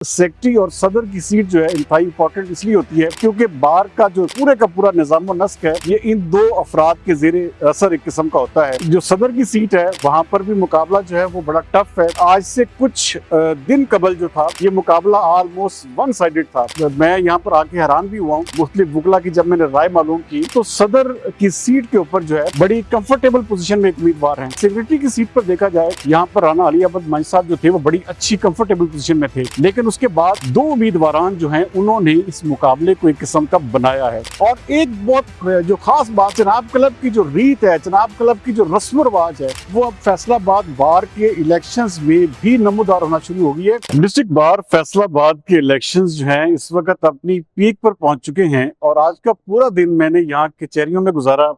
Secretary और सदर की सीट जो है इंतहाई इंपॉर्टेंट इसलिए होती है क्योंकि बार का जो पूरे का पूरा निज़ाम नस्क है ये इन दो अफराद के जेरे असर एक किस्म का होता है। जो सदर की सीट है वहां पर भी मुकाबला जो है वो बड़ा टफ है। आज से कुछ दिन कबल जो था ये मुकाबला ऑलमोस्ट वन साइडेड था। मैं यहाँ पर आके हैरान भी हुआ हूँ मुख्तलिफ वकला की जब मैंने राय मालूम की तो सदर की सीट के ऊपर जो है बड़ी कंफर्टेबल पोजीशन में एक उम्मीदवार है। सेक्रेटरी की सीट पर देखा जाए यहाँ पर राना अली अहमद मंज साहब जो थे वो बड़ी अच्छी कंफर्टेबल पोजीशन में थे, लेकिन उसके बाद दो उम्मीदवार जो हैं उन्होंने इस मुकाबले को एक किस्म का बनाया है। और एक बहुत जो खास बात, चनाब क्लब की जो रीत है, चनाब क्लब की जो रस्म रवाज है वो अब फैसलाबाद बार के इलेक्शंस में भी नमूदार होना शुरू हो गई है। डिस्ट्रिक्ट बार फैसलाबाद के इलेक्शंस जो हैं इस वक्त अपनी पीक पर पहुंच चुके हैं और आज का पूरा दिन मैंने यहाँ कचहरियों में गुजारा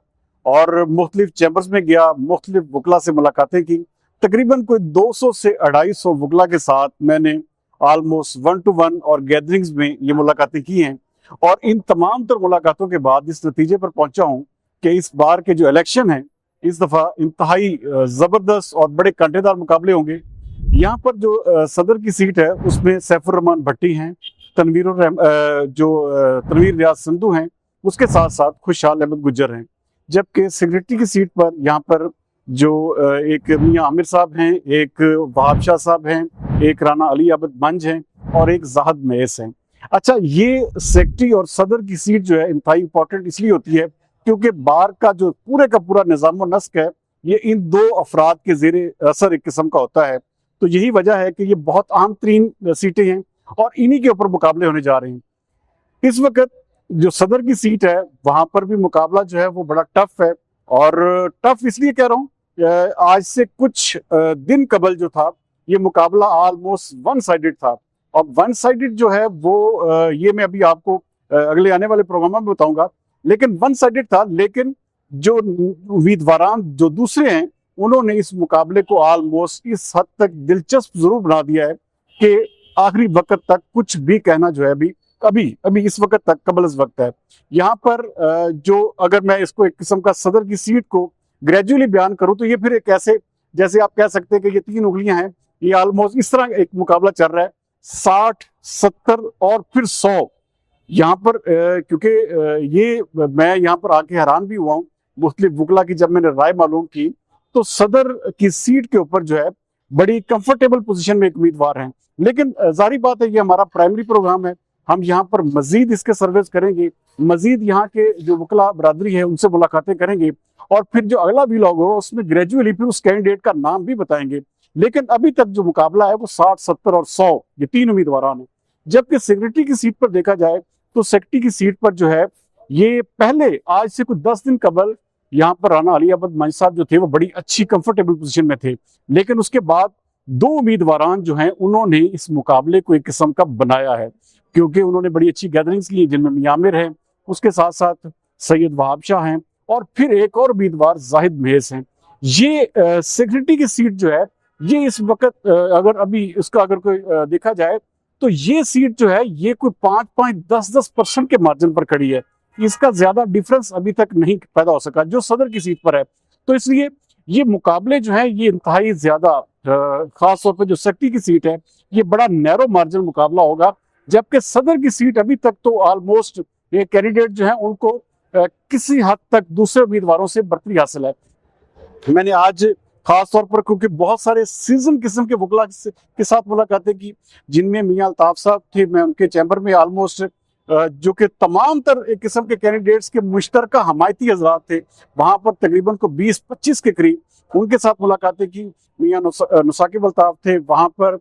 और मुख्तलिफ चैम्बर्स में गया, मुख्तलिफ वकला से मुलाकातें की। तकरीबन कोई 200 से 250 वकला के साथ मैंने ऑलमोस्ट 1-to-1 और गैदरिंग्स में ये मुलाकातें की हैं और इन तमाम तर मुलाकातों के बाद इस नतीजे पर पहुंचा हूं कि इस बार के जो इलेक्शन है इस दफा इंतहाई जबरदस्त और बड़े कांटेदार मुकाबले होंगे। यहाँ पर जो सदर की सीट है उसमें सैफुर रहमान भट्टी हैं, तनवीर रियाज संधू हैं, उसके साथ साथ खुशहाल अहमद गुज्जर हैं। जबकि सेक्रेटरी की सीट पर यहाँ पर जो एक मियां आमिर साहब हैं, एक वहाब शाह साहब हैं, एक राना अली अहमद मंज हैं और एक जाहद मैस हैं। अच्छा, ये सेक्रेटरी और सदर की सीट जो है इंतहाई इंपॉर्टेंट इसलिए होती है क्योंकि बार का जो पूरे का पूरा निज़ाम नस्क है ये इन दो अफराद के जेरे असर एक किस्म का होता है। तो यही वजह है कि ये बहुत अहम तरीन सीटें हैं और इन्हीं के ऊपर मुकाबले होने जा रहे हैं। इस वक्त जो सदर की सीट है वहां पर भी मुकाबला जो है वो बड़ा टफ है और टफ इसलिए कह रहा हूँ, आज से कुछ दिन कबल जो था ये मुकाबला ऑलमोस्ट वन साइडेड था। और वन साइडेड जो है वो ये मैं अभी आपको अगले आने वाले प्रोग्राम में बताऊंगा, लेकिन वन साइडेड था। लेकिन जो उम्मीदवार जो दूसरे हैं उन्होंने इस मुकाबले को ऑलमोस्ट इस हद तक दिलचस्प जरूर बना दिया है कि आखिरी वक्त तक कुछ भी कहना जो है अभी इस वक्त तक कबल इस वक्त है। यहाँ पर जो अगर मैं इसको एक किस्म का सदर की सीट को ग्रेजुअली बयान करूं तो ये फिर एक ऐसे जैसे आप कह सकते हैं कि ये तीन उंगलियां हैं, ये ऑलमोस्ट इस तरह एक मुकाबला चल रहा है 60, 70 और फिर 100। यहाँ पर क्योंकि ये मैं यहाँ पर आके हैरान भी हुआ हूँ मुख्तलिफ वकला की जब मैंने राय मालूम की तो सदर की सीट के ऊपर जो है बड़ी कंफर्टेबल पोजीशन में एक उम्मीदवार हैं। लेकिन जारी बात है ये हमारा प्राइमरी प्रोग्राम है, हम यहाँ पर मजीद इसके सर्वेस करेंगे, मजीद यहाँ के जो वकला बरादरी है उनसे मुलाकातें करेंगे और फिर जो अगला व्लॉग होगा उसमें ग्रेजुअली फिर उस कैंडिडेट का नाम भी बताएंगे। लेकिन अभी तक जो मुकाबला है वो 60, 70 और 100 ये तीन उम्मीदवार हैं। जबकि सेक्रेटरी की सीट पर देखा जाए तो सेक्रेटरी की सीट पर जो है ये पहले आज से कुछ 10 दिन कबल यहाँ पर राना अली अहमद मंज साहब जो थे वो बड़ी अच्छी कंफर्टेबल पोजीशन में थे, लेकिन उसके बाद दो उम्मीदवार जो हैं उन्होंने इस मुकाबले को एक किस्म का बनाया है क्योंकि उन्होंने बड़ी अच्छी गैदरिंग्स की जिनमें मियां आमिर हैं, उसके साथ साथ सैयद वहाब शाह हैं और फिर एक और उम्मीदवार जाहिद महस हैं। ये सेक्रेटरी की सीट जो है ये इस वक्त अगर अभी इसका अगर कोई देखा जाए तो ये सीट जो है ये कोई 5-5, 10-10% के मार्जिन पर खड़ी है। इसका ज्यादा डिफरेंस अभी तक नहीं पैदा हो सका जो सदर की सीट पर है। तो इसलिए ये मुकाबले जो है ये इंतहाई ज्यादा खास तौर पर जो सेक्रेटरी की सीट है ये बड़ा नैरो मार्जिन मुकाबला होगा, जबकि सदर की सीट अभी तक तो ऑलमोस्ट ये कैंडिडेट जो है उनको किसी हद तक दूसरे उम्मीदवारों से बढ़ती हासिल है। मैंने आज खास तौर पर क्योंकि बहुत सारे सीजन किस्म के वकला के साथ मुलाकातें की जिनमें मियां अल्ताफ साहब थे, मैं उनके चैम्बर में ऑलमोस्ट जो कि तमाम तर एक किस्म के कैंडिडेट्स के मुश्तरका हमायती हजरात थे, वहां पर तकरीबन को 20-25 के करीब उनके साथ मुलाकातें की। मियां नुसाकिब अल्ताफ थे, वहां पर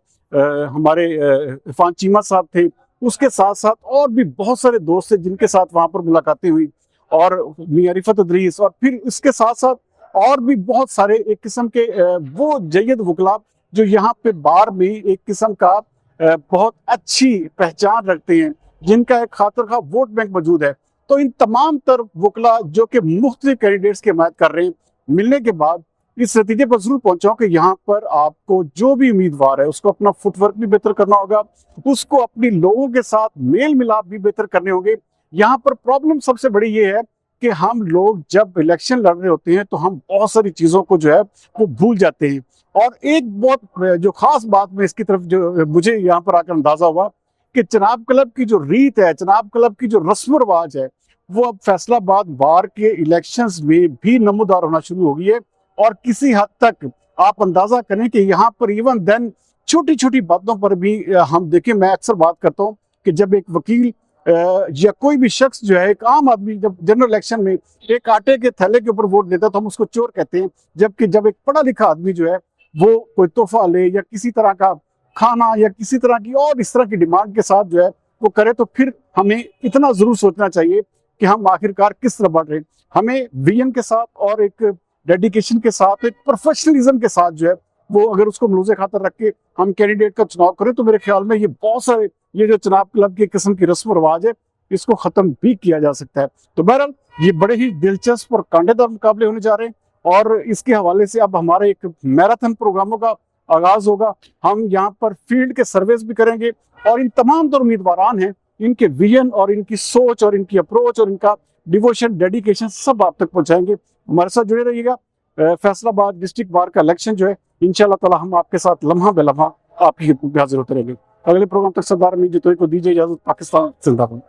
हमारे इरफान चीमा साहब थे, उसके साथ साथ और भी बहुत सारे दोस्त थे जिनके साथ वहां पर मुलाकातें हुई और मियां रिफत अदरीस और फिर इसके साथ साथ और भी बहुत सारे एक किस्म के वो जयद वकला जो यहाँ पे बार में एक किस्म का बहुत अच्छी पहचान रखते हैं, जिनका एक खातिर खा वोट बैंक मौजूद है। तो इन तमाम तर वकला जो कि मुख्तलिफ कैंडिडेट्स की हिमायत कर रहे हैं, मिलने के बाद इस नतीजे पर जरूर पहुंचा कि यहाँ पर आपको जो भी उम्मीदवार है उसको अपना फुटवर्क भी बेहतर करना होगा, उसको अपनी लोगों के साथ मेल मिलाप भी बेहतर करने होंगे। यहाँ पर प्रॉब्लम सबसे बड़ी ये है कि हम लोग जब इलेक्शन लड़ रहे होते हैं तो हम बहुत सारी चीजों को जो है वो भूल जाते हैं। और एक बहुत जो खास बात में इसकी तरफ जो मुझे यहाँ पर आकर अंदाजा हुआ कि चनाब क्लब की जो रीत है, चनाब क्लब की जो रस्म रिवाज है, वो अब फैसलाबाद बार के इलेक्शंस में भी नमूदार होना शुरू हो गई है। और किसी हद तक आप अंदाजा करें कि यहाँ पर इवन देन छोटी छोटी बातों पर भी हम देखें, मैं अक्सर बात करता हूँ कि जब एक वकील या कोई भी शख्स जो है, एक आम आदमी जब जनरल इलेक्शन में एक आटे के थैले के ऊपर वोट देता है तो हम उसको चोर कहते हैं, जबकि जब एक पढ़ा लिखा आदमी जो है वो कोई तोहफा ले या किसी तरह का खाना या किसी तरह की और इस तरह की डिमांड के साथ जो है वो करे, तो फिर हमें इतना जरूर सोचना चाहिए कि हम आखिरकार किस तरह बढ़ रहे हैं। हमें विजन के साथ और एक डेडिकेशन के साथ, एक प्रोफेशनलिज्म के साथ जो है वो अगर उसको मलूज़े खातर रख के हम कैंडिडेट का चुनाव करें तो मेरे ख्याल में ये बहुत सारे ये जो चुनाव क्लब की किस्म की रस्म रिवाज है इसको खत्म भी किया जा सकता है। तो बहरहाल ये बड़े ही दिलचस्प और कांटेदार मुकाबले होने जा रहे हैं और इसके हवाले से अब हमारे एक मैराथन प्रोग्रामों का आगाज होगा। हम यहाँ पर फील्ड के सर्वेस भी करेंगे और इन तमाम जो उम्मीदवार हैं इनके विजन और इनकी सोच और इनकी अप्रोच और इनका डिवोशन, डेडिकेशन सब आप तक पहुंचाएंगे। हमारे साथ जुड़े रहिएगा। फैसलाबाद डिस्ट्रिक्ट बार का इलेक्शन जो है इंशाल्लाह ताला हम आपके साथ लम्हा बे लम्हा आपकी हाजिर होते रहेंगे। अगले प्रोग्राम तक सरदार अमीर जतोई को दीजिए इजाजत। पाकिस्तान जिंदाबाद।